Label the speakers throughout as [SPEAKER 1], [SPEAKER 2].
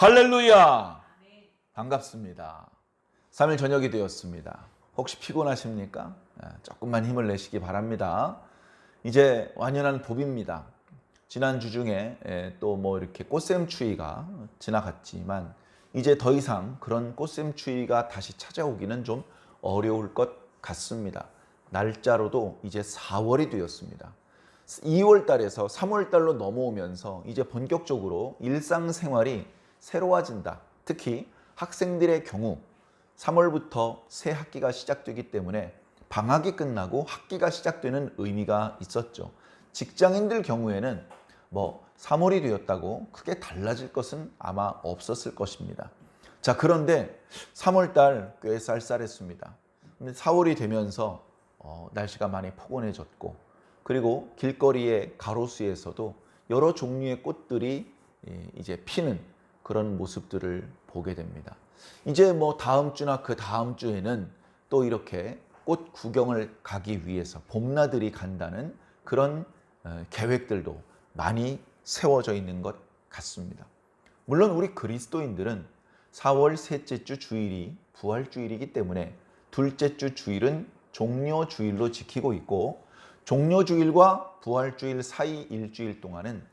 [SPEAKER 1] 할렐루야! 반갑습니다. 3일 저녁이 되었습니다. 혹시 피곤하십니까? 조금만 힘을 내시기 바랍니다. 이제 완연한 봄입니다. 지난주 중에 또 이렇게 꽃샘추위가 지나갔지만 이제 더 이상 그런 꽃샘추위가 다시 찾아오기는 좀 어려울 것 같습니다. 날짜로도 이제 4월이 되었습니다. 2월 달에서 3월 달로 넘어오면서 이제 본격적으로 일상생활이 새로워진다. 특히 학생들의 경우 3월부터 새 학기가 시작되기 때문에 방학이 끝나고 학기가 시작되는 의미가 있었죠. 직장인들 경우에는 3월이 되었다고 크게 달라질 것은 아마 없었을 것입니다. 자, 그런데 3월 달 꽤 쌀쌀했습니다. 근데 4월이 되면서 날씨가 많이 포근해졌고, 그리고 길거리의 가로수에서도 여러 종류의 꽃들이 이제 피는 그런 모습들을 보게 됩니다. 이제 다음 주나 그 다음 주에는 또 이렇게 꽃 구경을 가기 위해서 봄나들이 간다는 그런 계획들도 많이 세워져 있는 것 같습니다. 물론 우리 그리스도인들은 4월 셋째 주 주일이 부활주일이기 때문에 둘째 주 주일은 종려주일로 지키고 있고, 종려주일과 부활주일 사이 일주일 동안은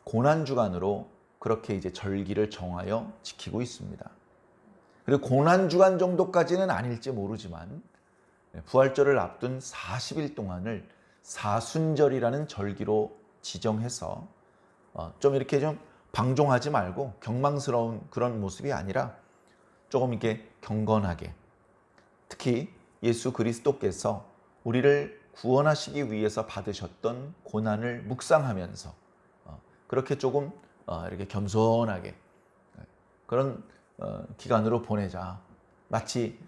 [SPEAKER 1] 고난주간으로 그렇게 이제 절기를 정하여 지키고 있습니다. 그리고 고난주간 정도까지는 아닐지 모르지만 부활절을 앞둔 40일 동안을 사순절이라는 절기로 지정해서 좀 이렇게 좀 방종하지 말고 경망스러운 그런 모습이 아니라 조금 이렇게 경건하게, 특히 예수 그리스도께서 우리를 구원하시기 위해서 받으셨던 고난을 묵상하면서 그렇게 조금 이렇게 겸손하게 그런 기간으로 보내자. 마치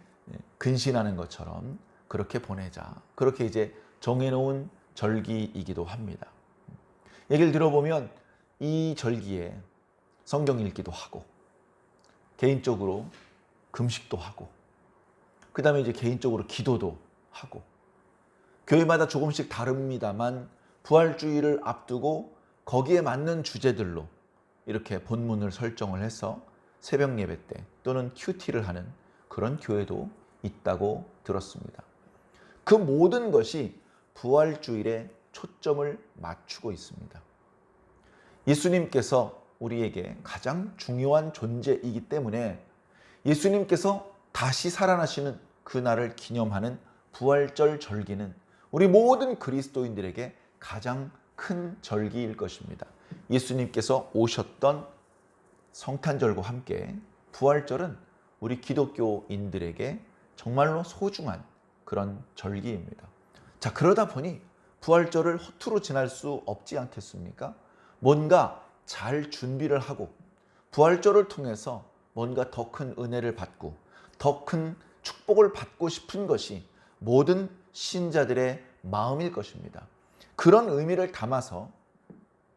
[SPEAKER 1] 근신하는 것처럼 그렇게 보내자. 그렇게 이제 정해놓은 절기이기도 합니다. 얘기를 들어보면 이 절기에 성경 읽기도 하고, 개인적으로 금식도 하고, 그 다음에 이제 개인적으로 기도도 하고, 교회마다 조금씩 다릅니다만 부활주의를 앞두고 거기에 맞는 주제들로 이렇게 본문을 설정을 해서 새벽 예배 때 또는 큐티를 하는 그런 교회도 있다고 들었습니다. 그 모든 것이 부활주일에 초점을 맞추고 있습니다. 예수님께서 우리에게 가장 중요한 존재이기 때문에 예수님께서 다시 살아나시는 그날을 기념하는 부활절 절기는 우리 모든 그리스도인들에게 가장 큰 절기일 것입니다. 예수님께서 오셨던 성탄절과 함께 부활절은 우리 기독교인들에게 정말로 소중한 그런 절기입니다. 자, 그러다 보니 부활절을 허투루 지날 수 없지 않겠습니까? 뭔가 잘 준비를 하고 부활절을 통해서 뭔가 더 큰 은혜를 받고 더 큰 축복을 받고 싶은 것이 모든 신자들의 마음일 것입니다. 그런 의미를 담아서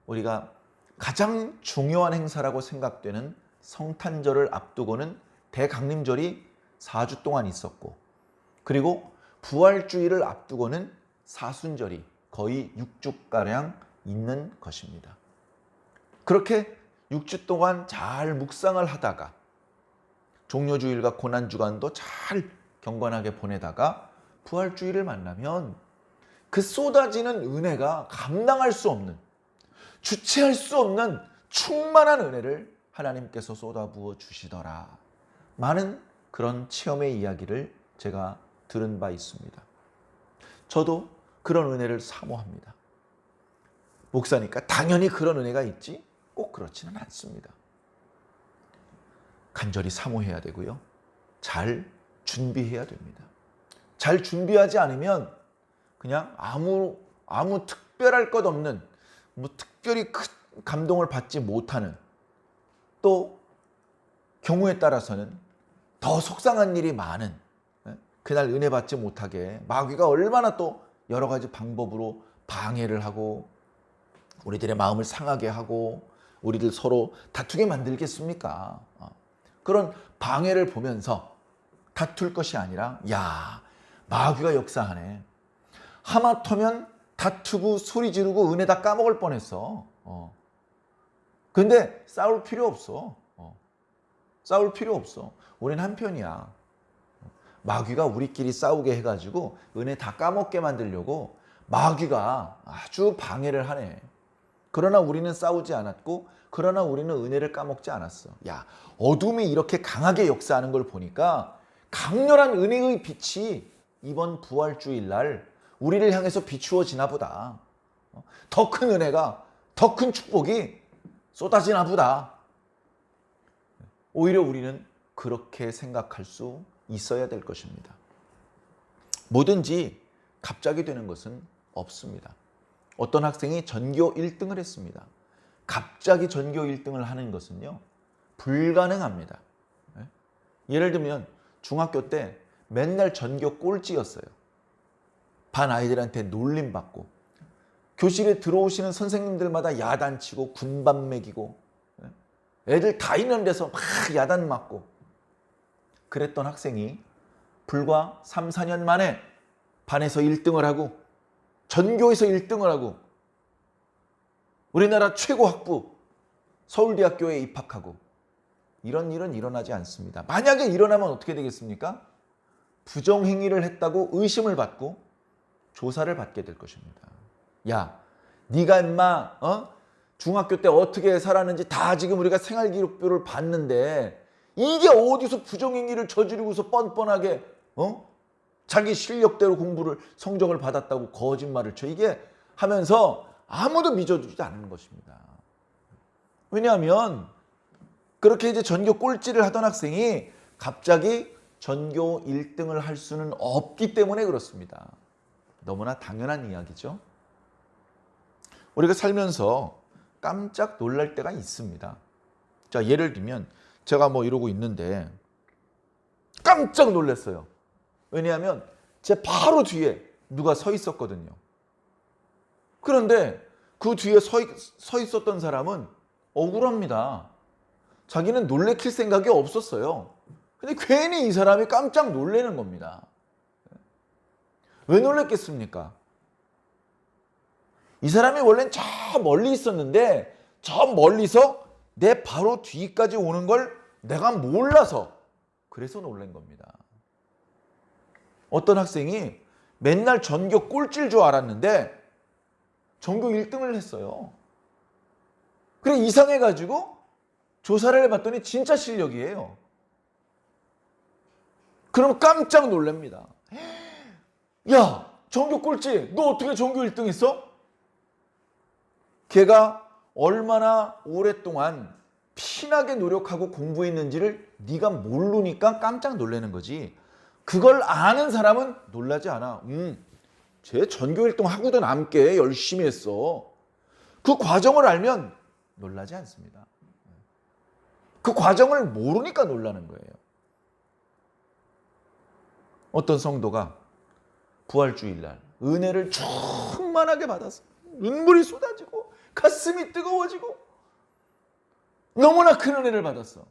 [SPEAKER 1] 우리가 가장 중요한 행사라고 생각되는 성탄절을 앞두고는 대강림절이 4주 동안 있었고, 그리고 부활주일을 앞두고는 사순절이 거의 6주가량 있는 것입니다. 그렇게 6주 동안 잘 묵상을 하다가 종려주일과 고난주간도 잘 경건하게 보내다가 부활주일을 만나면 그 쏟아지는 은혜가 감당할 수 없는, 주체할 수 없는 충만한 은혜를 하나님께서 쏟아부어 주시더라. 많은 그런 체험의 이야기를 제가 들은 바 있습니다. 저도 그런 은혜를 사모합니다. 목사니까 당연히 그런 은혜가 있지? 꼭 그렇지는 않습니다. 간절히 사모해야 되고요. 잘 준비해야 됩니다. 잘 준비하지 않으면 그냥 아무 특별할 것 없는, 특별히 큰 감동을 받지 못하는, 또 경우에 따라서는 더 속상한 일이 많은, 그날 은혜 받지 못하게 마귀가 얼마나 또 여러 가지 방법으로 방해를 하고 우리들의 마음을 상하게 하고 우리들 서로 다투게 만들겠습니까? 그런 방해를 보면서 다툴 것이 아니라, 야, 마귀가 역사하네. 하마터면 다투고 소리 지르고 은혜 다 까먹을 뻔했어. 근데 싸울 필요 없어. 싸울 필요 없어. 우린 한편이야. 마귀가 우리끼리 싸우게 해가지고 은혜 다 까먹게 만들려고 마귀가 아주 방해를 하네. 그러나 우리는 싸우지 않았고, 그러나 우리는 은혜를 까먹지 않았어. 야, 어둠이 이렇게 강하게 역사하는 걸 보니까 강렬한 은혜의 빛이 이번 부활주일 날 우리를 향해서 비추어지나 보다. 더 큰 은혜가, 더 큰 축복이 쏟아지나 보다. 오히려 우리는 그렇게 생각할 수 있어야 될 것입니다. 뭐든지 갑자기 되는 것은 없습니다. 어떤 학생이 전교 1등을 했습니다. 갑자기 전교 1등을 하는 것은요, 불가능합니다. 예를 들면 중학교 때 맨날 전교 꼴찌였어요. 반 아이들한테 놀림받고, 교실에 들어오시는 선생님들마다 야단치고 군밤 매기고, 애들 다 있는 데서 막 야단 맞고, 그랬던 학생이 불과 3, 4년 만에 반에서 1등을 하고 전교에서 1등을 하고 우리나라 최고 학부 서울대학교에 입학하고, 이런 일은 일어나지 않습니다. 만약에 일어나면 어떻게 되겠습니까? 부정행위를 했다고 의심을 받고 조사를 받게 될 것입니다. 야, 네가 임마 중학교 때 어떻게 살았는지 다 지금 우리가 생활기록부를 봤는데 이게 어디서 부정행위를 저지르고서 뻔뻔하게 자기 실력대로 공부를 성적을 받았다고 거짓말을 쳐. 이게 하면서 아무도 믿어주지 않는 것입니다. 왜냐하면 그렇게 이제 전교 꼴찌를 하던 학생이 갑자기 전교 1등을 할 수는 없기 때문에 그렇습니다. 너무나 당연한 이야기죠. 우리가 살면서 깜짝 놀랄 때가 있습니다. 자, 예를 들면 제가 뭐 이러고 있는데 깜짝 놀랐어요. 왜냐하면 제 바로 뒤에 누가 서 있었거든요. 그런데 그 뒤에 서 있었던 사람은 억울합니다. 자기는 놀래킬 생각이 없었어요. 근데 괜히 이 사람이 깜짝 놀라는 겁니다. 왜 놀랬겠습니까? 이 사람이 원래는 저 멀리 있었는데 저 멀리서 내 바로 뒤까지 오는 걸 내가 몰라서 그래서 놀란 겁니다. 어떤 학생이 맨날 전교 꼴찌일 줄 알았는데 전교 1등을 했어요. 그래 이상해가지고 조사를 해봤더니 진짜 실력이에요. 그럼 깜짝 놀랍니다. 야, 전교 꼴찌, 너 어떻게 전교 1등 했어? 걔가 얼마나 오랫동안 피나게 노력하고 공부했는지를 네가 모르니까 깜짝 놀라는 거지. 그걸 아는 사람은 놀라지 않아. 쟤 전교 1등 하고도 남게 열심히 했어. 그 과정을 알면 놀라지 않습니다. 그 과정을 모르니까 놀라는 거예요. 어떤 성도가 부활주일날 은혜를 충만하게 받아서 눈물이 쏟아지고 가슴이 뜨거워지고 너무나 큰 은혜를 받았어.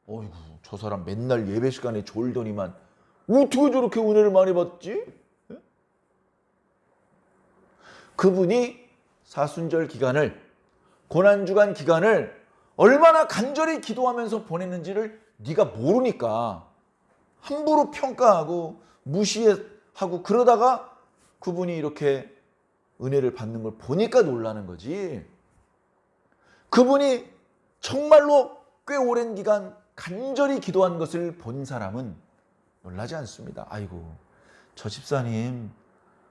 [SPEAKER 1] 어이구, 저 사람 맨날 예배 시간에 졸더니만 어떻게 저렇게 은혜를 많이 받지? 그분이 사순절 기간을, 고난주간 기간을 얼마나 간절히 기도하면서 보냈는지를 네가 모르니까 함부로 평가하고 무시하고 그러다가 그분이 이렇게 은혜를 받는 걸 보니까 놀라는 거지. 그분이 정말로 꽤 오랜 기간 간절히 기도한 것을 본 사람은 놀라지 않습니다. 아이고, 저 집사님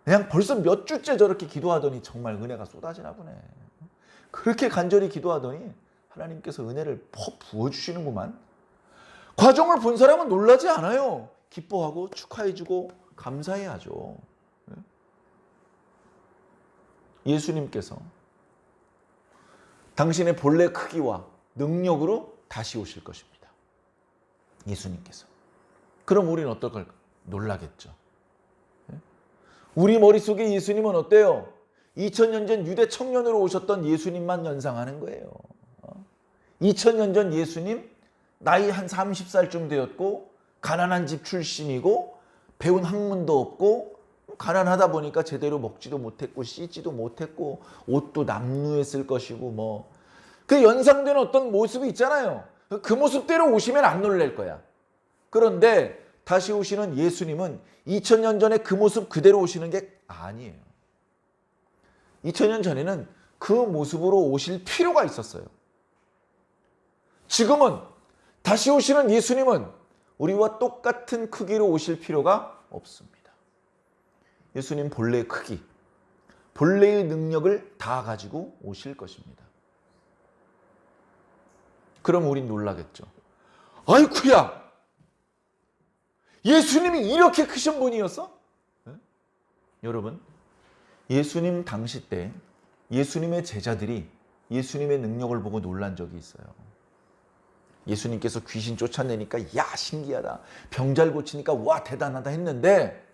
[SPEAKER 1] 그냥 벌써 몇 주째 저렇게 기도하더니 정말 은혜가 쏟아지나 보네. 그렇게 간절히 기도하더니 하나님께서 은혜를 퍽 부어주시는구만. 과정을 본 사람은 놀라지 않아요. 기뻐하고 축하해주고 감사해야죠. 예수님께서 당신의 본래 크기와 능력으로 다시 오실 것입니다. 예수님께서. 그럼 우리는 어떨까? 놀라겠죠. 우리 머릿속에 예수님은 어때요? 2000년 전 유대 청년으로 오셨던 예수님만 연상하는 거예요. 2000년 전 예수님 나이 한 30살쯤 되었고 가난한 집 출신이고 배운 학문도 없고 가난하다 보니까 제대로 먹지도 못했고 씻지도 못했고 옷도 남루했을 것이고 뭐 그 연상되는 어떤 모습이 있잖아요. 그 모습대로 오시면 안 놀랄 거야. 그런데 다시 오시는 예수님은 2000년 전에 그 모습 그대로 오시는 게 아니에요. 2000년 전에는 그 모습으로 오실 필요가 있었어요. 지금은 다시 오시는 예수님은 우리와 똑같은 크기로 오실 필요가 없습니다. 예수님 본래의 크기, 본래의 능력을 다 가지고 오실 것입니다. 그럼 우린 놀라겠죠. 아이쿠야! 예수님이 이렇게 크신 분이었어? 네? 여러분, 예수님 당시 때 예수님의 제자들이 예수님의 능력을 보고 놀란 적이 있어요. 예수님께서 귀신 쫓아내니까 야 신기하다. 병 잘 고치니까 와 대단하다 했는데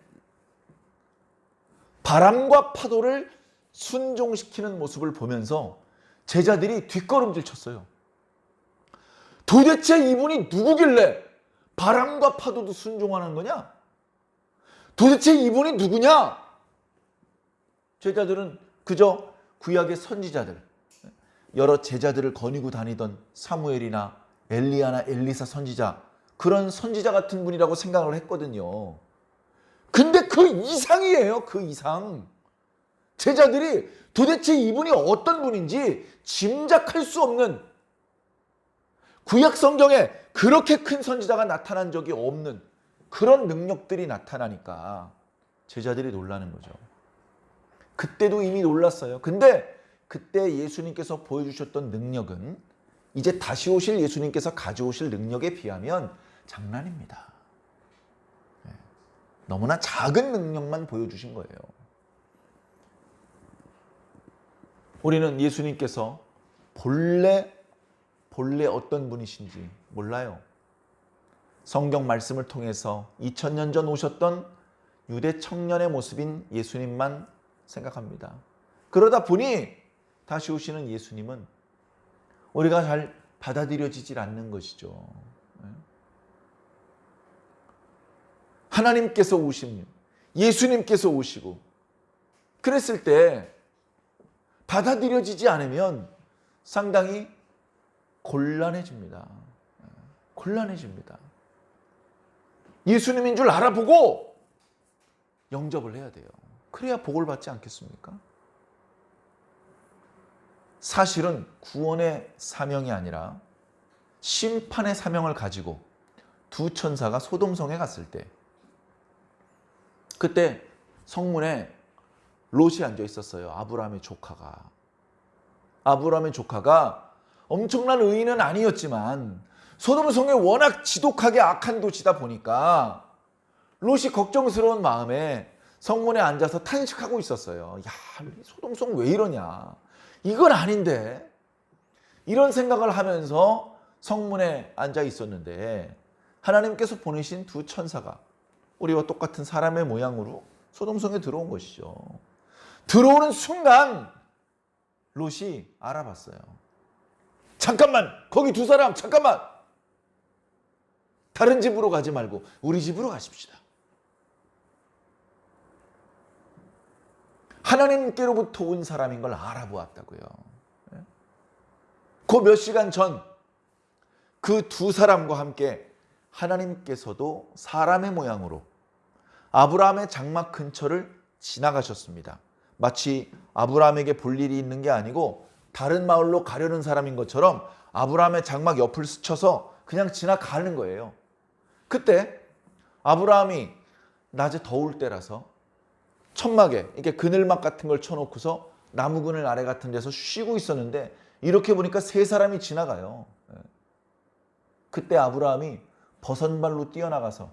[SPEAKER 1] 바람과 파도를 순종시키는 모습을 보면서 제자들이 뒷걸음질 쳤어요. 도대체 이분이 누구길래 바람과 파도도 순종하는 거냐? 도대체 이분이 누구냐? 제자들은 그저 구약의 선지자들, 여러 제자들을 거느리고 다니던 사무엘이나 엘리야나 엘리사 선지자, 그런 선지자 같은 분이라고 생각을 했거든요. 근데 그 이상이에요. 그 이상. 제자들이 도대체 이분이 어떤 분인지 짐작할 수 없는, 구약 성경에 그렇게 큰 선지자가 나타난 적이 없는 그런 능력들이 나타나니까 제자들이 놀라는 거죠. 그때도 이미 놀랐어요. 근데 그때 예수님께서 보여주셨던 능력은 이제 다시 오실 예수님께서 가져오실 능력에 비하면 장난입니다. 너무나 작은 능력만 보여주신 거예요. 우리는 예수님께서 본래 어떤 분이신지 몰라요. 성경 말씀을 통해서 2000년 전 오셨던 유대 청년의 모습인 예수님만 생각합니다. 그러다 보니 다시 오시는 예수님은 우리가 잘 받아들여지질 않는 것이죠. 하나님께서 오시면 예수님께서 오시고 그랬을 때 받아들여지지 않으면 상당히 곤란해집니다. 곤란해집니다. 예수님인 줄 알아보고 영접을 해야 돼요. 그래야 복을 받지 않겠습니까? 사실은 구원의 사명이 아니라 심판의 사명을 가지고 두 천사가 소돔성에 갔을 때, 그때 성문에 롯이 앉아 있었어요. 아브라함의 조카가. 아브라함의 조카가 엄청난 의인은 아니었지만 소돔성에 워낙 지독하게 악한 도시다 보니까 롯이 걱정스러운 마음에 성문에 앉아서 탄식하고 있었어요. 야, 소돔성 왜 이러냐. 이건 아닌데. 이런 생각을 하면서 성문에 앉아 있었는데 하나님께서 보내신 두 천사가 우리와 똑같은 사람의 모양으로 소돔성에 들어온 것이죠. 들어오는 순간 롯이 알아봤어요. 잠깐만, 거기 두 사람 잠깐만. 다른 집으로 가지 말고 우리 집으로 가십시다. 하나님께로부터 온 사람인 걸 알아보았다고요. 그 몇 시간 전 그 두 사람과 함께 하나님께서도 사람의 모양으로 아브라함의 장막 근처를 지나가셨습니다. 마치 아브라함에게 볼 일이 있는 게 아니고 다른 마을로 가려는 사람인 것처럼 아브라함의 장막 옆을 스쳐서 그냥 지나가는 거예요. 그때 아브라함이 낮에 더울 때라서 천막에 이렇게 그늘막 같은 걸 쳐놓고서 나무 그늘 아래 같은 데서 쉬고 있었는데 이렇게 보니까 세 사람이 지나가요. 그때 아브라함이 버선발로 뛰어나가서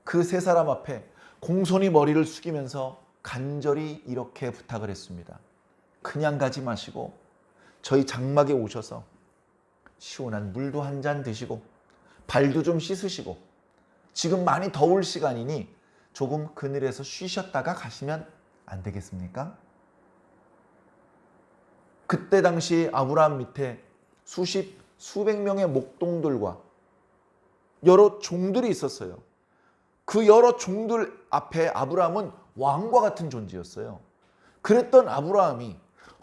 [SPEAKER 1] 그 세 사람 앞에 공손히 머리를 숙이면서 간절히 이렇게 부탁을 했습니다. 그냥 가지 마시고 저희 장막에 오셔서 시원한 물도 한 잔 드시고 발도 좀 씻으시고 지금 많이 더울 시간이니 조금 그늘에서 쉬셨다가 가시면 안 되겠습니까? 그때 당시 아브라함 밑에 수백 명의 목동들과 여러 종들이 있었어요. 그 여러 종들 앞에 아브라함은 왕과 같은 존재였어요. 그랬던 아브라함이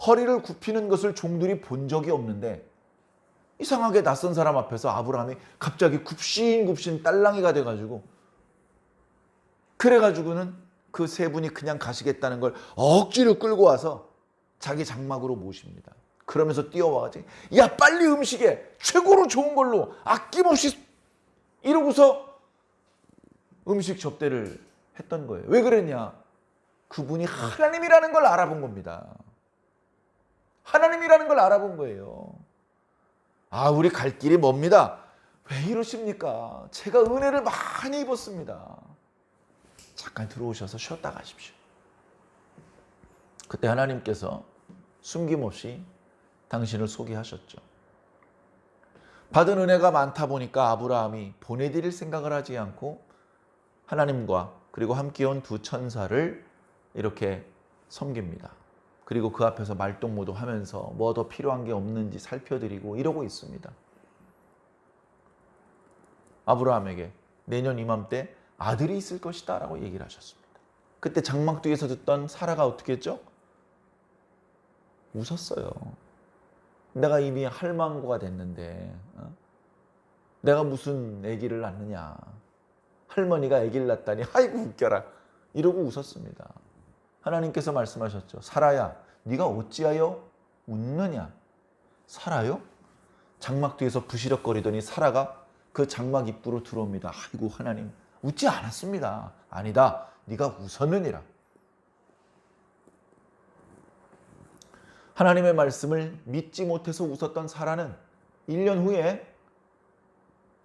[SPEAKER 1] 허리를 굽히는 것을 종들이 본 적이 없는데 이상하게 낯선 사람 앞에서 아브라함이 갑자기 굽신굽신 딸랑이가 돼가지고, 그래가지고는 그 세 분이 그냥 가시겠다는 걸 억지로 끌고 와서 자기 장막으로 모십니다. 그러면서 뛰어와가지고 야 빨리 음식에 최고로 좋은 걸로 아낌없이 이러고서 음식 접대를 했던 거예요. 왜 그랬냐? 그분이 하나님이라는 걸 알아본 겁니다. 하나님이라는 걸 알아본 거예요. 아, 우리 갈 길이 멉니다. 왜 이러십니까? 제가 은혜를 많이 입었습니다. 잠깐 들어오셔서 쉬었다 가십시오. 그때 하나님께서 숨김없이 당신을 소개하셨죠. 받은 은혜가 많다 보니까 아브라함이 보내드릴 생각을 하지 않고 하나님과 그리고 함께 온 두 천사를 이렇게 섬깁니다. 그리고 그 앞에서 말동무도 하면서 뭐 더 필요한 게 없는지 살펴드리고 이러고 있습니다. 아브라함에게 내년 이맘때 아들이 있을 것이다 라고 얘기를 하셨습니다. 그때 장막 뒤에서 듣던 사라가 어떻게 했죠? 웃었어요. 내가 이미 할망구가 됐는데 내가 무슨 아기를 낳느냐. 할머니가 아기를 낳다니 아이고 웃겨라. 이러고 웃었습니다. 하나님께서 말씀하셨죠. 사라야, 네가 어찌하여 웃느냐? 사라요? 장막 뒤에서 부시럭거리더니 사라가 그 장막 입구로 들어옵니다. 아이고 하나님, 웃지 않았습니다. 아니다, 네가 웃었느니라. 하나님의 말씀을 믿지 못해서 웃었던 사라는 1년 후에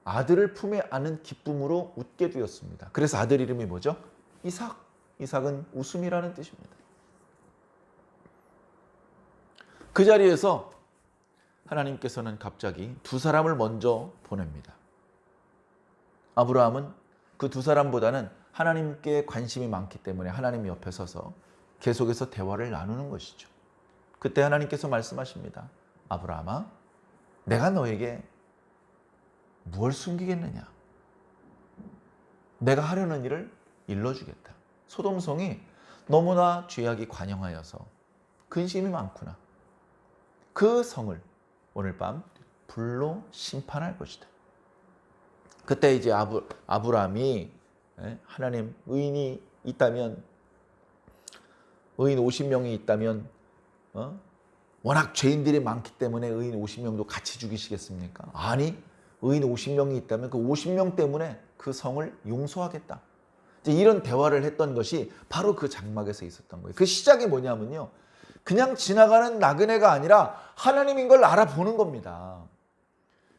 [SPEAKER 1] 아들을 품에 안은 기쁨으로 웃게 되었습니다. 그래서 아들 이름이 뭐죠? 이삭. 이삭은 웃음이라는 뜻입니다. 그 자리에서 하나님께서는 갑자기 두 사람을 먼저 보냅니다. 아브라함은 그 두 사람보다는 하나님께 관심이 많기 때문에 하나님 옆에 서서 계속해서 대화를 나누는 것이죠. 그때 하나님께서 말씀하십니다. 아브라함아, 내가 너에게 무엇을 숨기겠느냐? 내가 하려는 일을 일러주겠다. 소돔성이 너무나 죄악이 관영하여서 근심이 많구나. 그 성을 오늘 밤 불로 심판할 것이다. 그때 이제 아브라함이 하나님 의인이 있다면, 의인 50명이 있다면 워낙 죄인들이 많기 때문에 의인 50명도 같이 죽이시겠습니까? 아니, 의인 50명이 있다면 그 50명 때문에 그 성을 용서하겠다. 이제 이런 대화를 했던 것이 바로 그 장막에서 있었던 거예요. 그 시작이 뭐냐면요, 그냥 지나가는 나그네가 아니라 하나님인 걸 알아보는 겁니다.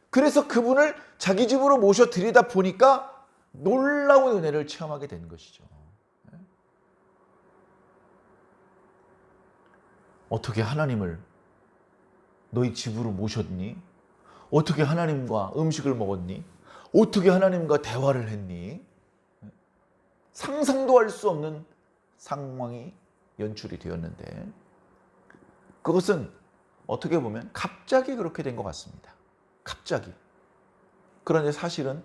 [SPEAKER 1] 그래서 그분을 자기 집으로 모셔 들이다 보니까 놀라운 은혜를 체험하게 된 것이죠. 어떻게 하나님을 너희 집으로 모셨니? 어떻게 하나님과 음식을 먹었니? 어떻게 하나님과 대화를 했니? 상상도 할 수 없는 상황이 연출이 되었는데, 그것은 어떻게 보면 갑자기 그렇게 된 것 같습니다. 갑자기. 그런데 사실은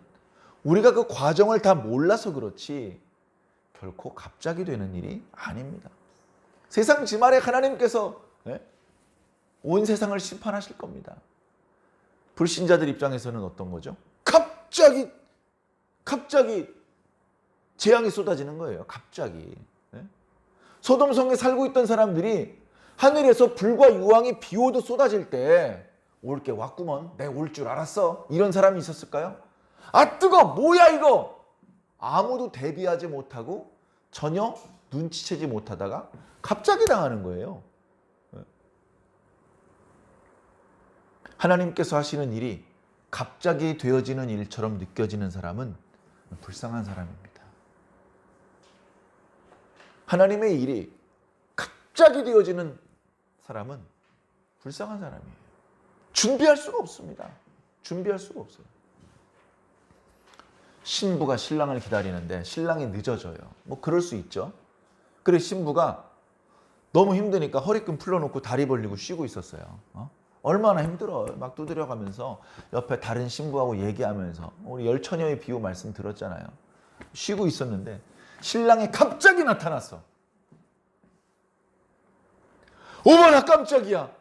[SPEAKER 1] 우리가 그 과정을 다 몰라서 그렇지 결코 갑자기 되는 일이 아닙니다. 세상 지말에 하나님께서 온 세상을 심판하실 겁니다. 불신자들 입장에서는 어떤 거죠? 갑자기 재앙이 쏟아지는 거예요. 갑자기. 소돔성에 살고 있던 사람들이 하늘에서 불과 유황이 비 오듯 쏟아질 때 올 게 왔구먼, 내가 올 줄 알았어, 이런 사람이 있었을까요? 아 뜨거, 뭐야 이거. 아무도 대비하지 못하고 전혀 눈치채지 못하다가 갑자기 당하는 거예요. 하나님께서 하시는 일이 갑자기 되어지는 일처럼 느껴지는 사람은 불쌍한 사람입니다. 하나님의 일이 갑자기 되어지는 사람은 불쌍한 사람이에요. 준비할 수가 없습니다. 준비할 수가 없어요. 신부가 신랑을 기다리는데 신랑이 늦어져요. 뭐 그럴 수 있죠. 그래서 신부가 너무 힘드니까 허리끈 풀어놓고 다리 벌리고 쉬고 있었어요. 얼마나 힘들어요. 막 두드려가면서 옆에 다른 신부하고 얘기하면서, 우리 열처녀의 비유 말씀 들었잖아요. 쉬고 있었는데 신랑이 갑자기 나타났어. 어머나 깜짝이야.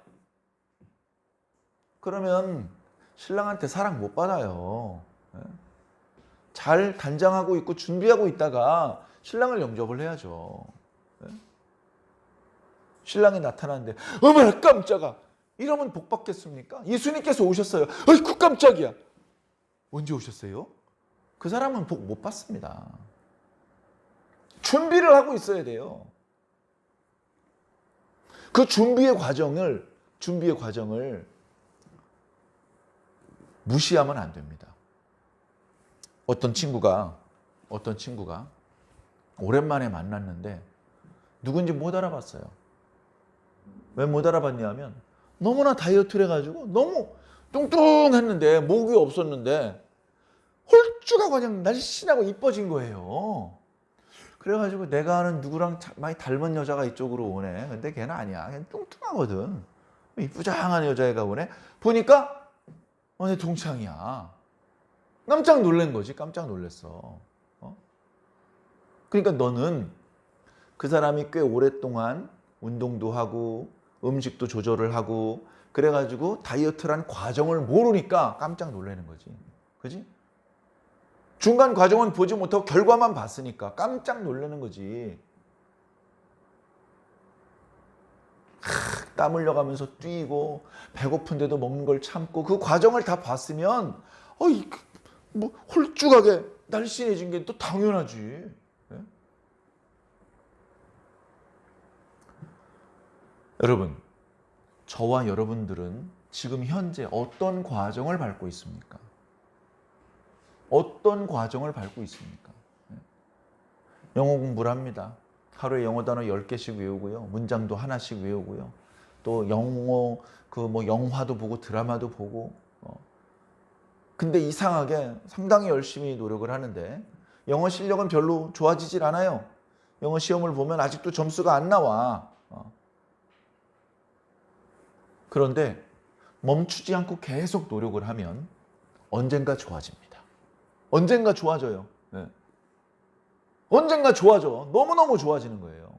[SPEAKER 1] 그러면 신랑한테 사랑 못 받아요. 예? 잘 단장하고 있고 준비하고 있다가 신랑을 영접을 해야죠. 예? 신랑이 나타나는데 어머나 깜짝아 이러면 복 받겠습니까? 예수님께서 오셨어요. 어이쿠 깜짝이야. 언제 오셨어요? 그 사람은 복 못 받습니다. 준비를 하고 있어야 돼요. 그 준비의 과정을 무시하면 안 됩니다. 어떤 친구가 오랜만에 만났는데 누군지 못 알아봤어요. 왜 못 알아봤냐면 너무나 다이어트를 해가지고 너무 뚱뚱했는데 목이 없었는데 홀쭉하고 그냥 날씬하고 이뻐진 거예요. 그래가지고 내가 아는 누구랑 많이 닮은 여자가 이쪽으로 오네. 근데 걔는 아니야. 걔는 뚱뚱하거든. 이쁘장한 여자애가 오네. 보니까 내 동창이야. 깜짝 놀란 거지. 깜짝 놀랐어. 그러니까 너는 그 사람이 꽤 오랫동안 운동도 하고 음식도 조절을 하고 그래가지고 다이어트란 과정을 모르니까 깜짝 놀라는 거지. 그지? 중간 과정은 보지 못하고 결과만 봤으니까 깜짝 놀라는 거지. 땀 흘려가면서 뛰고 배고픈데도 먹는 걸 참고 그 과정을 다 봤으면 뭐 홀쭉하게 날씬해진 게 또 당연하지. 네? 여러분, 저와 여러분들은 지금 현재 어떤 과정을 밟고 있습니까? 어떤 과정을 밟고 있습니까? 영어 공부를 합니다. 하루에 영어 단어 10개씩 외우고요. 문장도 하나씩 외우고요. 또 영어 영화도 보고 드라마도 보고 근데 이상하게 상당히 열심히 노력을 하는데 영어 실력은 별로 좋아지질 않아요. 영어 시험을 보면 아직도 점수가 안 나와. 그런데 멈추지 않고 계속 노력을 하면 언젠가 좋아집니다. 언젠가 좋아져요. 네. 언젠가 좋아져. 너무너무 좋아지는 거예요.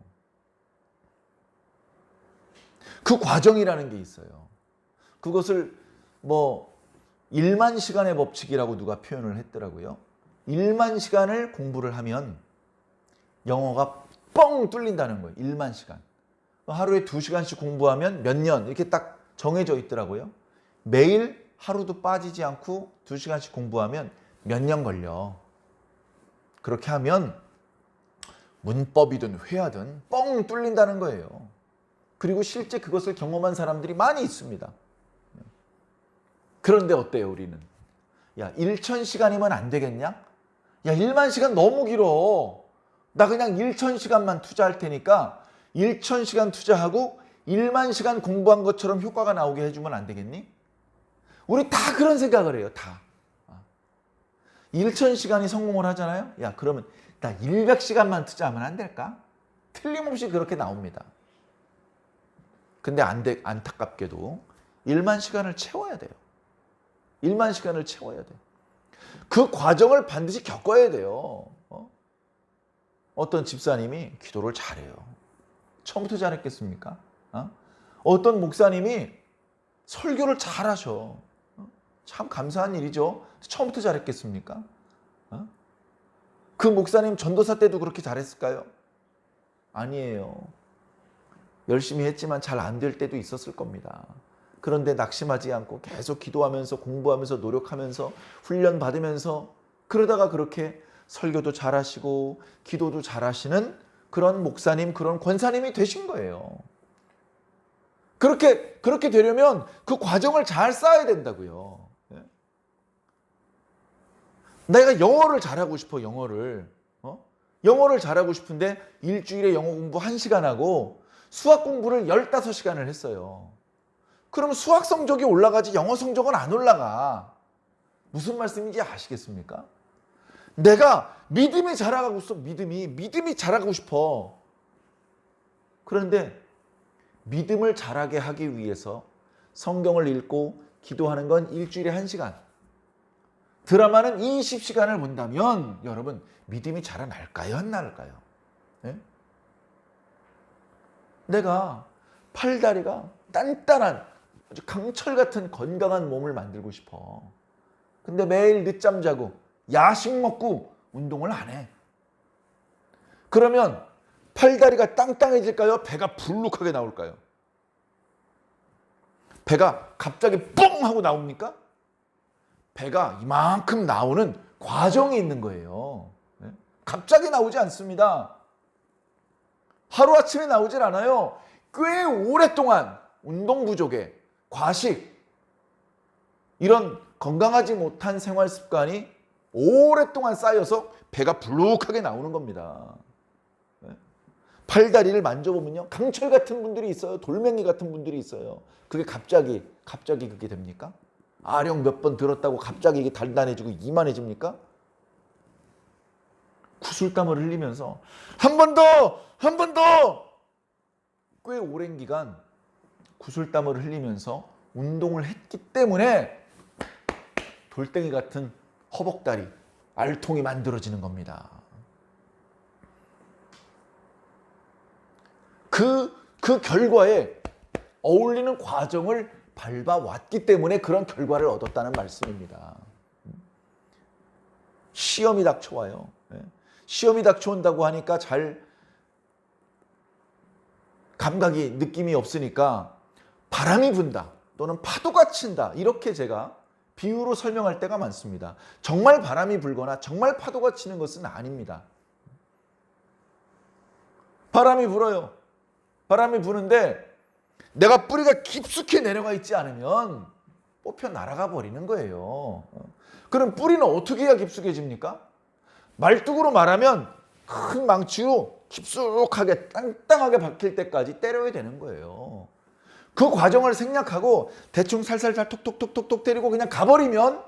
[SPEAKER 1] 그 과정이라는 게 있어요. 그것을 1만 시간의 법칙이라고 누가 표현을 했더라고요. 1만 시간을 공부를 하면 영어가 뻥 뚫린다는 거예요. 1만 시간. 하루에 2시간씩 공부하면 몇 년 이렇게 딱 정해져 있더라고요. 매일 하루도 빠지지 않고 2시간씩 공부하면 몇 년 걸려. 그렇게 하면 문법이든 회화든 뻥 뚫린다는 거예요. 그리고 실제 그것을 경험한 사람들이 많이 있습니다. 그런데 어때요, 우리는? 야, 1000시간이면 안 되겠냐? 야, 1만 시간 너무 길어. 나 그냥 1000시간만 투자할 테니까 1000시간 투자하고 1만 시간 공부한 것처럼 효과가 나오게 해주면 안 되겠니? 우리 다 그런 생각을 해요, 다. 1000시간이 성공을 하잖아요? 야, 그러면 나 100시간만 투자하면 안 될까? 틀림없이 그렇게 나옵니다. 근데 안타깝게도 1만 시간을 채워야 돼요. 1만 시간을 채워야 돼요. 그 과정을 반드시 겪어야 돼요. 어떤 집사님이 기도를 잘해요. 처음부터 잘했겠습니까? 어떤 목사님이 설교를 잘하셔. 참 감사한 일이죠. 처음부터 잘했겠습니까? 그 목사님 전도사 때도 그렇게 잘했을까요? 아니에요. 열심히 했지만 잘 안 될 때도 있었을 겁니다. 그런데 낙심하지 않고 계속 기도하면서 공부하면서 노력하면서 훈련 받으면서 그러다가 그렇게 설교도 잘하시고 기도도 잘하시는 그런 목사님, 그런 권사님이 되신 거예요. 그렇게 되려면 그 과정을 잘 쌓아야 된다고요. 내가 영어를 잘하고 싶어, 영어를. 영어를 잘하고 싶은데 일주일에 영어 공부 1시간 하고 수학 공부를 15시간을 했어요. 그럼 수학 성적이 올라가지 영어 성적은 안 올라가. 무슨 말씀인지 아시겠습니까? 내가 믿음이 자라가고 있어. 믿음이 자라고 싶어. 그런데 믿음을 자라게 하기 위해서 성경을 읽고 기도하는 건 일주일에 1시간. 드라마는 20시간을 본다면 여러분 믿음이 자라날까요? 안 날까요? 네? 내가 팔다리가 단단한 아주 강철 같은 건강한 몸을 만들고 싶어. 근데 매일 늦잠 자고 야식 먹고 운동을 안 해. 그러면 팔다리가 땅땅해질까요? 배가 불룩하게 나올까요? 배가 갑자기 뻥 하고 나옵니까? 배가 이만큼 나오는 과정이 있는 거예요. 갑자기 나오지 않습니다. 하루아침에 나오질 않아요. 꽤 오랫동안 운동 부족에 과식, 이런 건강하지 못한 생활 습관이 오랫동안 쌓여서 배가 불룩하게 나오는 겁니다. 팔다리를 만져보면요, 강철 같은 분들이 있어요. 돌멩이 같은 분들이 있어요. 그게 갑자기 그게 됩니까? 아령 몇 번 들었다고 갑자기 이게 단단해지고 이만해집니까? 구슬땀을 흘리면서 한 번 더! 꽤 오랜 기간 구슬땀을 흘리면서 운동을 했기 때문에 돌덩이 같은 허벅다리, 알통이 만들어지는 겁니다. 그 결과에 어울리는 과정을 밟아왔기 때문에 그런 결과를 얻었다는 말씀입니다. 시험이 닥쳐와요. 시험이 닥쳐온다고 하니까 잘 감각이, 느낌이 없으니까 바람이 분다 또는 파도가 친다, 이렇게 제가 비유로 설명할 때가 많습니다. 정말 바람이 불거나 정말 파도가 치는 것은 아닙니다. 바람이 불어요. 바람이 부는데 내가 뿌리가 깊숙이 내려가 있지 않으면 뽑혀 날아가 버리는 거예요. 그럼 뿌리는 어떻게 해야 깊숙해집니까? 말뚝으로 말하면 큰 망치로 깊숙하게 땅땅하게 박힐 때까지 때려야 되는 거예요. 그 과정을 생략하고 대충 살살살 톡톡톡톡톡 때리고 그냥 가버리면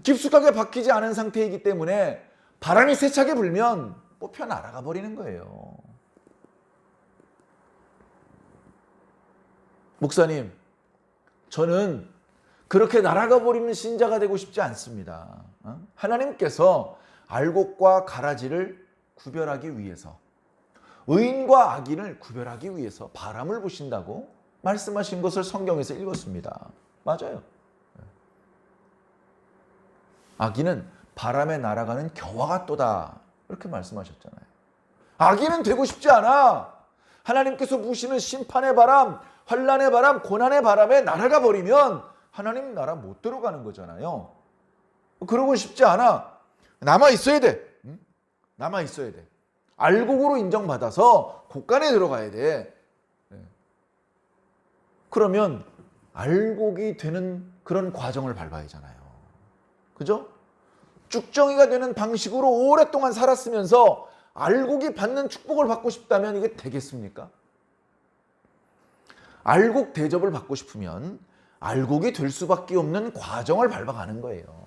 [SPEAKER 1] 깊숙하게 박히지 않은 상태이기 때문에 바람이 세차게 불면 뽑혀 날아가 버리는 거예요. 목사님, 저는 그렇게 날아가 버리는 신자가 되고 싶지 않습니다. 하나님께서 알곡과 가라지를 구별하기 위해서, 의인과 악인을 구별하기 위해서 바람을 부신다고 말씀하신 것을 성경에서 읽었습니다. 맞아요. 악인은 바람에 날아가는 겨와 같도다, 이렇게 말씀하셨잖아요. 악인은 되고 싶지 않아. 하나님께서 부시는 심판의 바람, 환난의 바람, 고난의 바람에 날아가 버리면 하나님 나라 못 들어가는 거잖아요. 그러고 싶지 않아. 남아 있어야 돼. 남아 있어야 돼. 알곡으로 인정받아서 곳간에 들어가야 돼. 그러면 알곡이 되는 그런 과정을 밟아야 하잖아요. 그죠? 쭉정이가 되는 방식으로 오랫동안 살았으면서 알곡이 받는 축복을 받고 싶다면 이게 되겠습니까? 알곡 대접을 받고 싶으면 알곡이 될 수밖에 없는 과정을 밟아가는 거예요.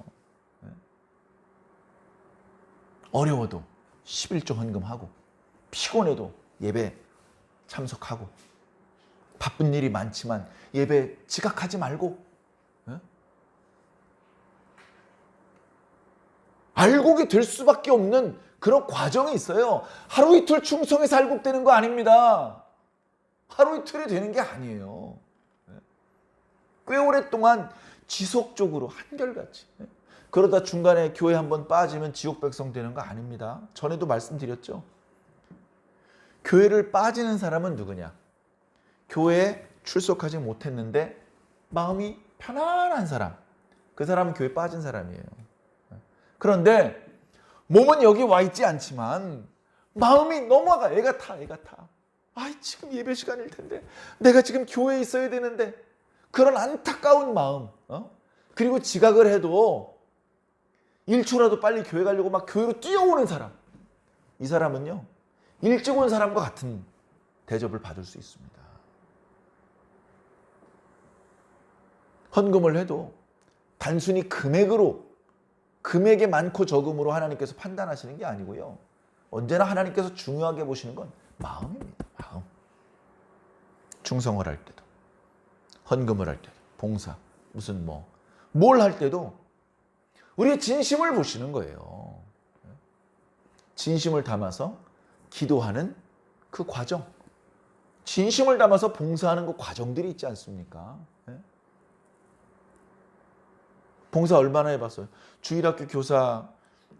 [SPEAKER 1] 어려워도 11조 헌금하고, 피곤해도 예배 참석하고, 바쁜 일이 많지만 예배 지각하지 말고, 알곡이 될 수밖에 없는 그런 과정이 있어요. 하루 이틀 충성해서 알곡되는 거 아닙니다. 하루 이틀이 되는 게 아니에요. 꽤 오랫동안 지속적으로 한결같이. 그러다 중간에 교회 한번 빠지면 지옥 백성 되는 거 아닙니다. 전에도 말씀드렸죠. 교회를 빠지는 사람은 누구냐? 교회에 출석하지 못했는데 마음이 편안한 사람. 그 사람은 교회 빠진 사람이에요. 그런데 몸은 여기 와 있지 않지만 마음이 넘어가. 애가 타. 아이, 지금 예배 시간일 텐데, 내가 지금 교회에 있어야 되는데, 그런 안타까운 마음, 그리고 지각을 해도 1초라도 빨리 교회 가려고 막 교회로 뛰어오는 사람, 이 사람은요 일찍 온 사람과 같은 대접을 받을 수 있습니다. 헌금을 해도 단순히 금액의 많고 적음으로 하나님께서 판단하시는 게 아니고요, 언제나 하나님께서 중요하게 보시는 건 마음입니다. 마음. 충성을 할 때도, 헌금을 할 때도, 봉사, 무슨 뭘 할 때도 우리의 진심을 보시는 거예요. 진심을 담아서 기도하는 그 과정, 진심을 담아서 봉사하는 그 과정들이 있지 않습니까? 예? 봉사 얼마나 해봤어요? 주일학교 교사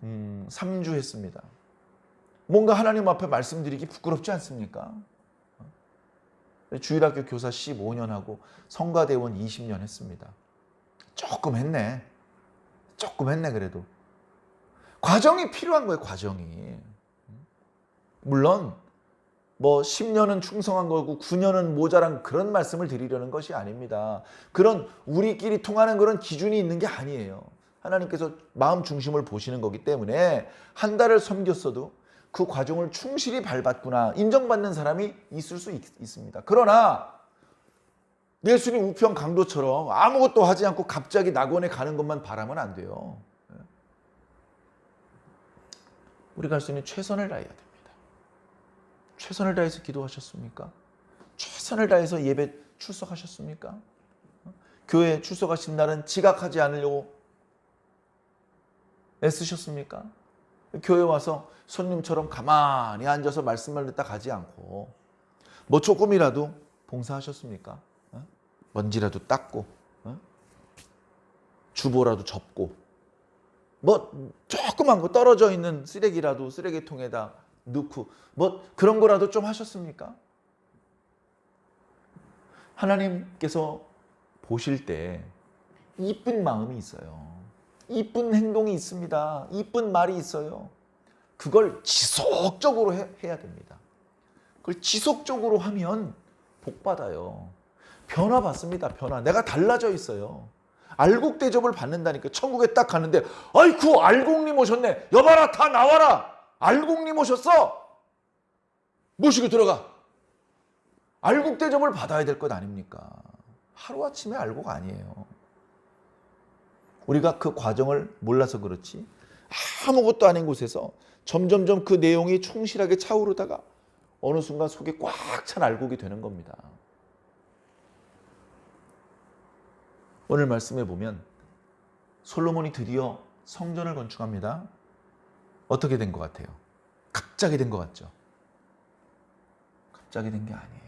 [SPEAKER 1] 3주 했습니다. 뭔가 하나님 앞에 말씀드리기 부끄럽지 않습니까? 주일학교 교사 15년 하고 성가대원 20년 했습니다. 조금 했네. 그래도. 과정이 필요한 거예요, 과정이. 물론 뭐 10년은 충성한 거고 9년은 모자란 그런 말씀을 드리려는 것이 아닙니다. 그런 우리끼리 통하는 그런 기준이 있는 게 아니에요. 하나님께서 마음 중심을 보시는 거기 때문에 한 달을 섬겼어도 그 과정을 충실히 밟았구나 인정받는 사람이 있을 수 있습니다. 그러나 예수님 우편 강도처럼 아무것도 하지 않고 갑자기 낙원에 가는 것만 바라면 안 돼요. 우리가 할 수 있는 최선을 다해야 됩니다. 최선을 다해서 기도하셨습니까? 최선을 다해서 예배 출석하셨습니까? 교회에 출석하신 날은 지각하지 않으려고 애쓰셨습니까? 교회 와서 손님처럼 가만히 앉아서 말씀만 듣다 가지 않고 뭐 조금이라도 봉사하셨습니까? 먼지라도 닦고 주보라도 접고 뭐 조그만 거 떨어져 있는 쓰레기라도 쓰레기통에다 넣고 뭐 그런 거라도 좀 하셨습니까? 하나님께서 보실 때 이쁜 마음이 있어요. 이쁜 행동이 있습니다. 이쁜 말이 있어요. 그걸 지속적으로 해야 됩니다. 그걸 지속적으로 하면 복 받아요. 변화 받습니다. 변화. 내가 달라져 있어요. 알곡 대접을 받는다니까. 천국에 딱 가는데 아이쿠 알곡님 오셨네. 여봐라 다 나와라. 알곡님 오셨어. 모시고 들어가. 알곡 대접을 받아야 될 것 아닙니까? 하루아침에 알곡 아니에요. 우리가 그 과정을 몰라서 그렇지 아무것도 아닌 곳에서 점점점 그 내용이 충실하게 차오르다가 어느 순간 속에 꽉 찬 알곡이 되는 겁니다. 오늘 말씀해 보면 솔로몬이 드디어 성전을 건축합니다. 어떻게 된 것 같아요? 갑자기 된 것 같죠? 갑자기 된 게 아니에요.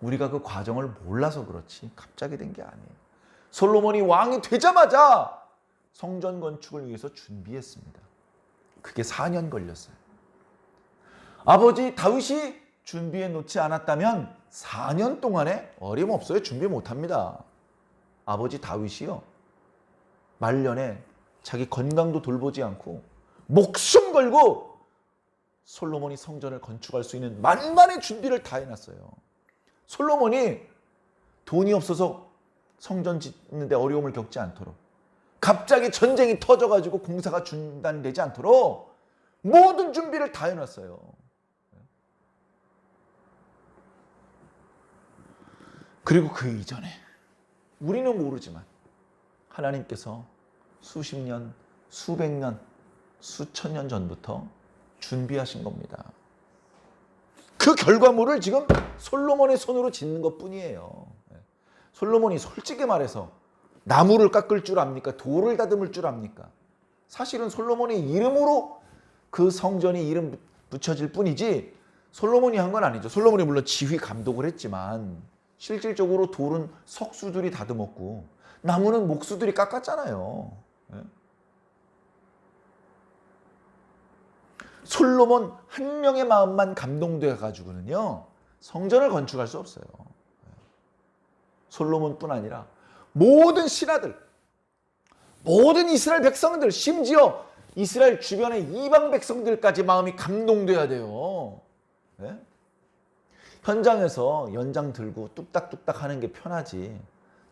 [SPEAKER 1] 우리가 그 과정을 몰라서 그렇지 갑자기 된 게 아니에요. 솔로몬이 왕이 되자마자 성전 건축을 위해서 준비했습니다. 그게 4년 걸렸어요. 아버지 다윗이 준비해 놓지 않았다면 4년 동안에 어림없어요. 준비 못합니다. 아버지 다윗이요. 말년에 자기 건강도 돌보지 않고 목숨 걸고 솔로몬이 성전을 건축할 수 있는 만만의 준비를 다 해놨어요. 솔로몬이 돈이 없어서 성전 짓는데 어려움을 겪지 않도록 갑자기 전쟁이 터져가지고 공사가 중단되지 않도록 모든 준비를 다 해놨어요. 그리고 그 이전에 우리는 모르지만 하나님께서 수십 년, 수백 년, 수천 년 전부터 준비하신 겁니다. 그 결과물을 지금 솔로몬의 손으로 짓는 것뿐이에요. 솔로몬이 솔직히 말해서 나무를 깎을 줄 압니까? 돌을 다듬을 줄 압니까? 사실은 솔로몬의 이름으로 그 성전이 이름 붙여질 뿐이지 솔로몬이 한 건 아니죠. 솔로몬이 물론 지휘 감독을 했지만 실질적으로 돌은 석수들이 다듬었고 나무는 목수들이 깎았잖아요. 솔로몬 한 명의 마음만 감동돼 가지고는요 성전을 건축할 수 없어요. 솔로몬뿐 아니라 모든 신하들, 모든 이스라엘 백성들, 심지어 이스라엘 주변의 이방 백성들까지 마음이 감동돼야 돼요. 네? 현장에서 연장 들고 뚝딱뚝딱 하는 게 편하지.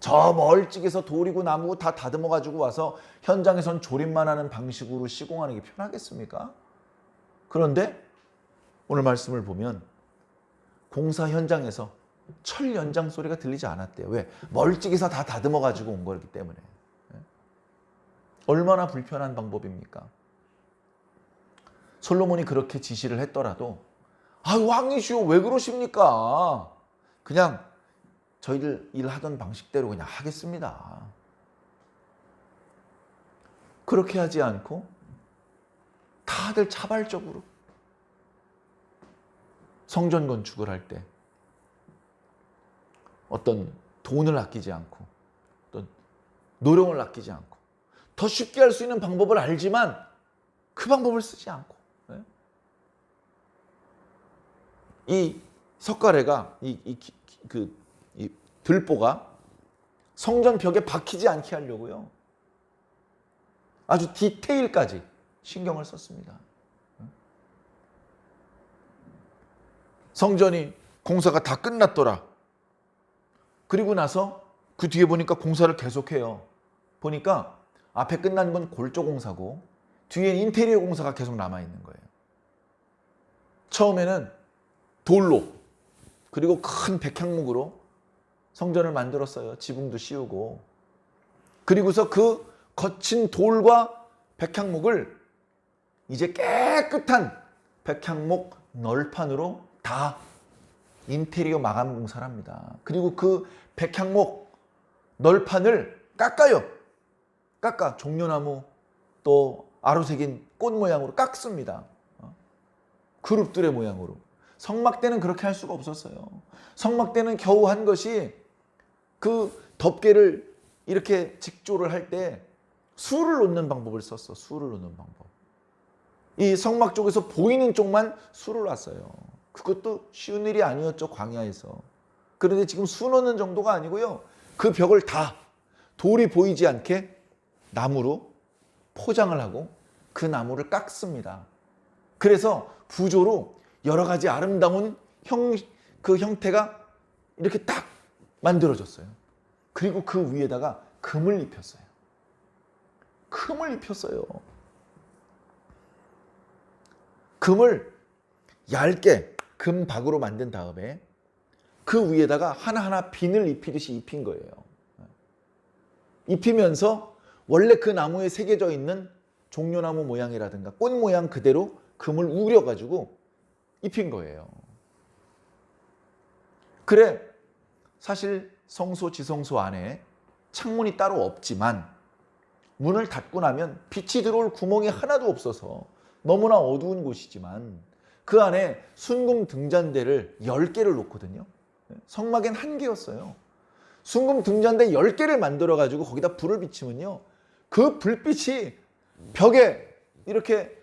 [SPEAKER 1] 저 멀찍이서 돌이고 나무고 다 다듬어 가지고 와서 현장에선 조립만 하는 방식으로 시공하는 게 편하겠습니까? 그런데 오늘 말씀을 보면 공사 현장에서 철 연장 소리가 들리지 않았대요. 왜? 멀찍이서 다 다듬어 가지고 온 거기 때문에. 얼마나 불편한 방법입니까? 솔로몬이 그렇게 지시를 했더라도 왕이시오 왜 그러십니까? 그냥 저희들 일하던 방식대로 그냥 하겠습니다. 그렇게 하지 않고 다들 자발적으로 성전 건축을 할 때 어떤 돈을 아끼지 않고 어떤 노력을 아끼지 않고 더 쉽게 할 수 있는 방법을 알지만 그 방법을 쓰지 않고 이 석가래가 이 들보가 성전 벽에 박히지 않게 하려고요. 아주 디테일까지 신경을 썼습니다. 성전이 공사가 다 끝났더라. 그리고 나서 그 뒤에 보니까 공사를 계속해요. 보니까 앞에 끝난 건 골조 공사고 뒤에 인테리어 공사가 계속 남아있는 거예요. 처음에는 돌로 그리고 큰 백향목으로 성전을 만들었어요. 지붕도 씌우고. 그리고서 그 거친 돌과 백향목을 이제 깨끗한 백향목 널판으로 다 인테리어 마감 공사를 합니다. 그리고 그 백향목 널판을 깎아요. 종려나무 또 아로새긴 꽃 모양으로 깎습니다. 그룹들의 모양으로. 성막 때는 그렇게 할 수가 없었어요. 성막 때는 겨우 한 것이 그 덮개를 이렇게 직조를 할 때 수를 놓는 방법을 썼어. 수를 놓는 방법. 이 성막 쪽에서 보이는 쪽만 수를 놨어요. 그것도 쉬운 일이 아니었죠. 광야에서. 그런데 지금 수 놓는 정도가 아니고요. 그 벽을 다 돌이 보이지 않게 나무로 포장을 하고 그 나무를 깎습니다. 그래서 부조로 여러 가지 아름다운 그 형태가 이렇게 딱 만들어졌어요. 그리고 그 위에다가 금을 입혔어요. 금을 얇게 금박으로 만든 다음에 그 위에다가 하나하나 비늘 입히듯이 입힌 거예요. 입히면서 원래 그 나무에 새겨져 있는 종려나무 모양이라든가 꽃 모양 그대로 금을 우려가지고 입힌 거예요. 그래, 사실 성소 지성소 안에 창문이 따로 없지만 문을 닫고 나면 빛이 들어올 구멍이 하나도 없어서 너무나 어두운 곳이지만 그 안에 순금 등잔대를 10개를 놓거든요. 성막엔 1개였어요. 순금 등잔대 10개를 만들어가지고 거기다 불을 비치면요. 그 불빛이 벽에 이렇게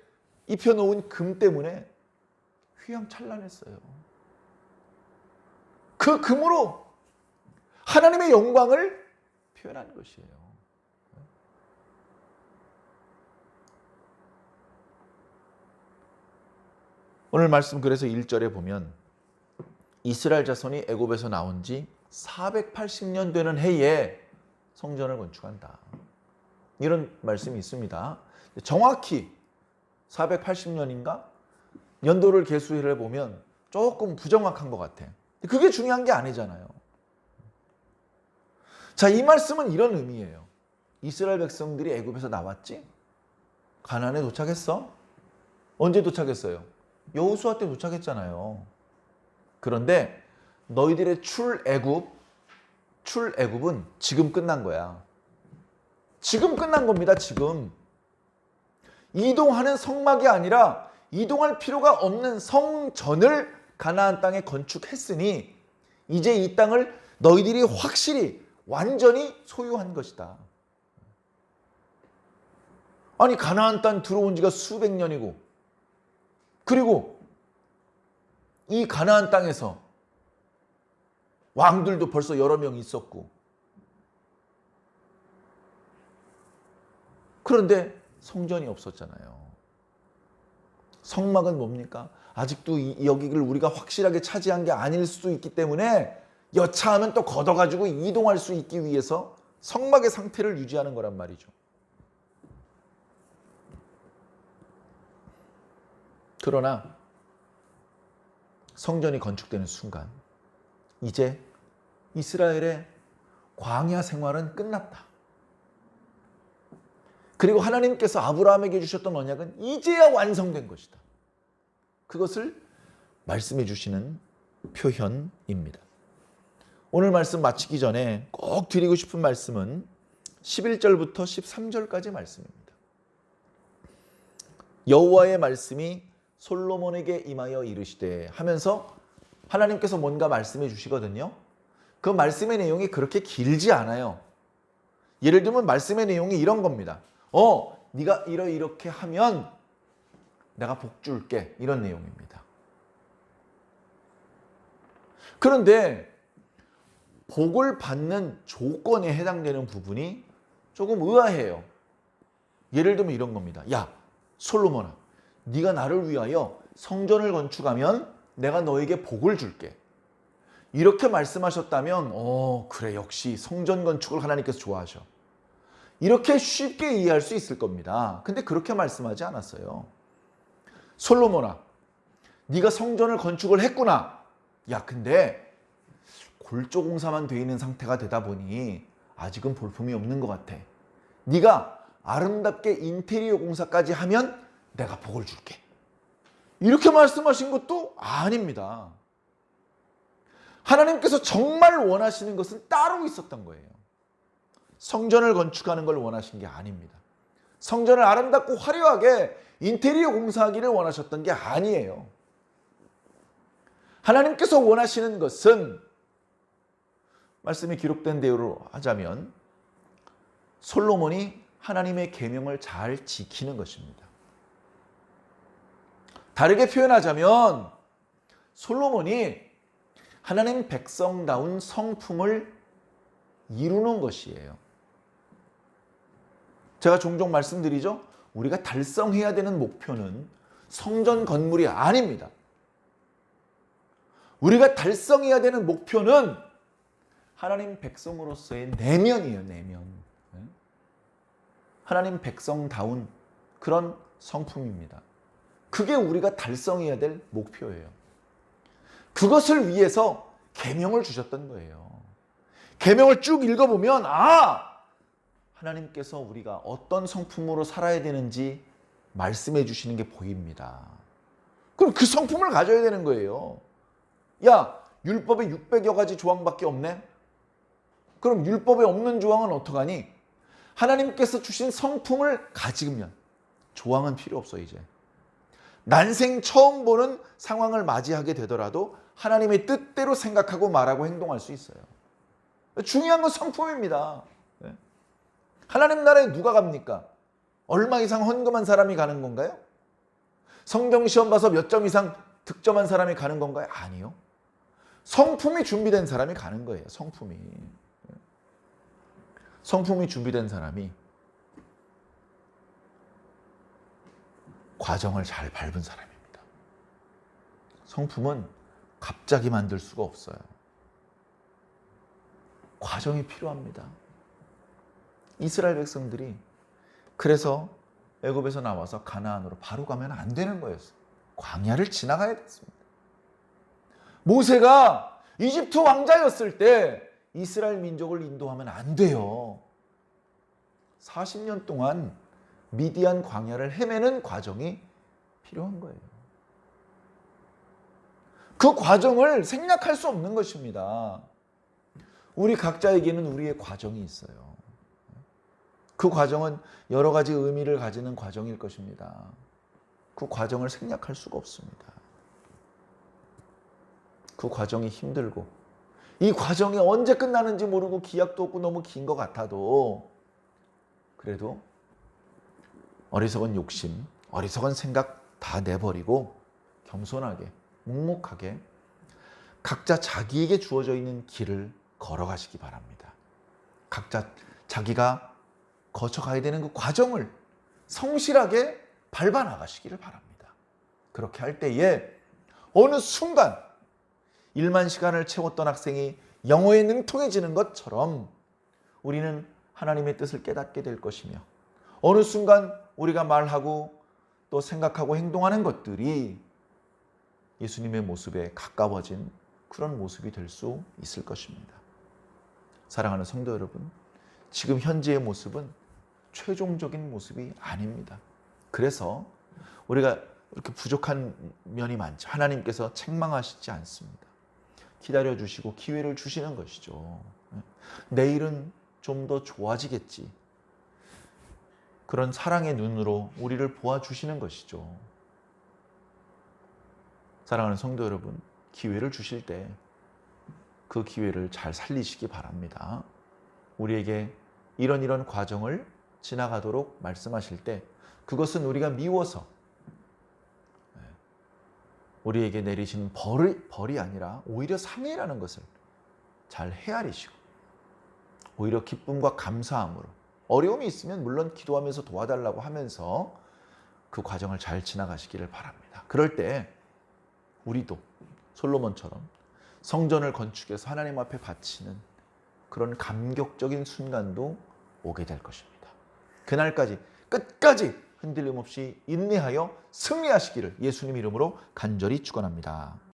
[SPEAKER 1] 입혀놓은 금 때문에 휘황찬란했어요. 그 금으로 하나님의 영광을 표현한 것이에요. 오늘 말씀 그래서 1절에 보면 이스라엘 자손이 애굽에서 나온 지 480년 되는 해에 성전을 건축한다. 이런 말씀이 있습니다. 정확히 480년인가? 연도를 계수해 보면 조금 부정확한 것 같아. 그게 중요한 게 아니잖아요. 자, 이 말씀은 이런 의미예요. 이스라엘 백성들이 애굽에서 나왔지? 가나안에 도착했어? 언제 도착했어요? 여호수아 때 도착했잖아요. 그런데 너희들의 출애굽은 지금 끝난 거야. 지금 끝난 겁니다. 지금. 이동하는 성막이 아니라 이동할 필요가 없는 성전을 가나안 땅에 건축했으니 이제 이 땅을 너희들이 확실히 완전히 소유한 것이다. 아니, 가나안 땅 들어온 지가 수백 년이고, 그리고 이 가나안 땅에서 왕들도 벌써 여러 명 있었고, 그런데 성전이 없었잖아요. 성막은 뭡니까? 아직도 여기를 우리가 확실하게 차지한 게 아닐 수도 있기 때문에 여차하면 또 걷어가지고 이동할 수 있기 위해서 성막의 상태를 유지하는 거란 말이죠. 그러나 성전이 건축되는 순간 이제 이스라엘의 광야 생활은 끝났다. 그리고 하나님께서 아브라함에게 주셨던 언약은 이제야 완성된 것이다. 그것을 말씀해 주시는 표현입니다. 오늘 말씀 마치기 전에 꼭 드리고 싶은 말씀은 11절부터 13절까지 말씀입니다. 여호와의 말씀이 솔로몬에게 임하여 이르시되 하면서 하나님께서 뭔가 말씀해 주시거든요. 그 말씀의 내용이 그렇게 길지 않아요. 예를 들면 말씀의 내용이 이런 겁니다. 네가 이렇게 하면 내가 복 줄게. 이런 내용입니다. 그런데 복을 받는 조건에 해당되는 부분이 조금 의아해요. 예를 들면 이런 겁니다. 야, 솔로몬아, 네가 나를 위하여 성전을 건축하면 내가 너에게 복을 줄게. 이렇게 말씀하셨다면 그래, 역시 성전 건축을 하나님께서 좋아하셔. 이렇게 쉽게 이해할 수 있을 겁니다. 근데 그렇게 말씀하지 않았어요. 솔로몬아, 네가 성전을 건축을 했구나. 야, 근데 골조 공사만 돼 있는 상태가 되다 보니 아직은 볼품이 없는 것 같아. 네가 아름답게 인테리어 공사까지 하면 내가 복을 줄게. 이렇게 말씀하신 것도 아닙니다. 하나님께서 정말 원하시는 것은 따로 있었던 거예요. 성전을 건축하는 걸 원하신 게 아닙니다. 성전을 아름답고 화려하게 인테리어 공사하기를 원하셨던 게 아니에요. 하나님께서 원하시는 것은 말씀이 기록된 대로 하자면 솔로몬이 하나님의 계명을 잘 지키는 것입니다. 다르게 표현하자면 솔로몬이 하나님 백성다운 성품을 이루는 것이에요. 제가 종종 말씀드리죠. 우리가 달성해야 되는 목표는 성전 건물이 아닙니다. 우리가 달성해야 되는 목표는 하나님 백성으로서의 내면이에요. 내면. 하나님 백성다운 그런 성품입니다. 그게 우리가 달성해야 될 목표예요. 그것을 위해서 계명을 주셨던 거예요. 계명을 쭉 읽어보면 하나님께서 우리가 어떤 성품으로 살아야 되는지 말씀해 주시는 게 보입니다. 그럼 그 성품을 가져야 되는 거예요. 야, 율법에 600여 가지 조항밖에 없네? 그럼 율법에 없는 조항은 어떡하니? 하나님께서 주신 성품을 가지면 조항은 필요 없어 이제. 난생 처음 보는 상황을 맞이하게 되더라도 하나님의 뜻대로 생각하고 말하고 행동할 수 있어요. 중요한 건 성품입니다. 하나님 나라에 누가 갑니까? 얼마 이상 헌금한 사람이 가는 건가요? 성경시험 봐서 몇 점 이상 득점한 사람이 가는 건가요? 아니요. 성품이 준비된 사람이 가는 거예요. 성품이 준비된 사람이 과정을 잘 밟은 사람입니다. 성품은 갑자기 만들 수가 없어요. 과정이 필요합니다. 이스라엘 백성들이 그래서 애굽에서 나와서 가나안으로 바로 가면 안 되는 거였어요. 광야를 지나가야 됐습니다. 모세가 이집트 왕자였을 때 이스라엘 민족을 인도하면 안 돼요. 40년 동안 미디안 광야를 헤매는 과정이 필요한 거예요. 그 과정을 생략할 수 없는 것입니다. 우리 각자에게는 우리의 과정이 있어요. 그 과정은 여러 가지 의미를 가지는 과정일 것입니다. 그 과정을 생략할 수가 없습니다. 그 과정이 힘들고 이 과정이 언제 끝나는지 모르고 기약도 없고 너무 긴 것 같아도 그래도 어리석은 욕심, 어리석은 생각 다 내버리고 겸손하게, 묵묵하게 각자 자기에게 주어져 있는 길을 걸어가시기 바랍니다. 각자 자기가 거쳐가야 되는 그 과정을 성실하게 밟아나가시기를 바랍니다. 그렇게 할 때에 어느 순간 1만 시간을 채웠던 학생이 영어에 능통해지는 것처럼 우리는 하나님의 뜻을 깨닫게 될 것이며 어느 순간 우리가 말하고 또 생각하고 행동하는 것들이 예수님의 모습에 가까워진 그런 모습이 될 수 있을 것입니다. 사랑하는 성도 여러분, 지금 현재의 모습은 최종적인 모습이 아닙니다. 그래서 우리가 이렇게 부족한 면이 많죠. 하나님께서 책망하시지 않습니다. 기다려주시고 기회를 주시는 것이죠. 내일은 좀 더 좋아지겠지. 그런 사랑의 눈으로 우리를 보아주시는 것이죠. 사랑하는 성도 여러분, 기회를 주실 때 그 기회를 잘 살리시기 바랍니다. 우리에게 이런 과정을 지나가도록 말씀하실 때 그것은 우리가 미워서 우리에게 내리신 벌이 아니라 오히려 상해라는 것을 잘 헤아리시고 오히려 기쁨과 감사함으로 어려움이 있으면 물론 기도하면서 도와달라고 하면서 그 과정을 잘 지나가시기를 바랍니다. 그럴 때 우리도 솔로몬처럼 성전을 건축해서 하나님 앞에 바치는 그런 감격적인 순간도 오게 될 것입니다. 그날까지 끝까지 흔들림 없이 인내하여 승리하시기를 예수님 이름으로 간절히 축원합니다.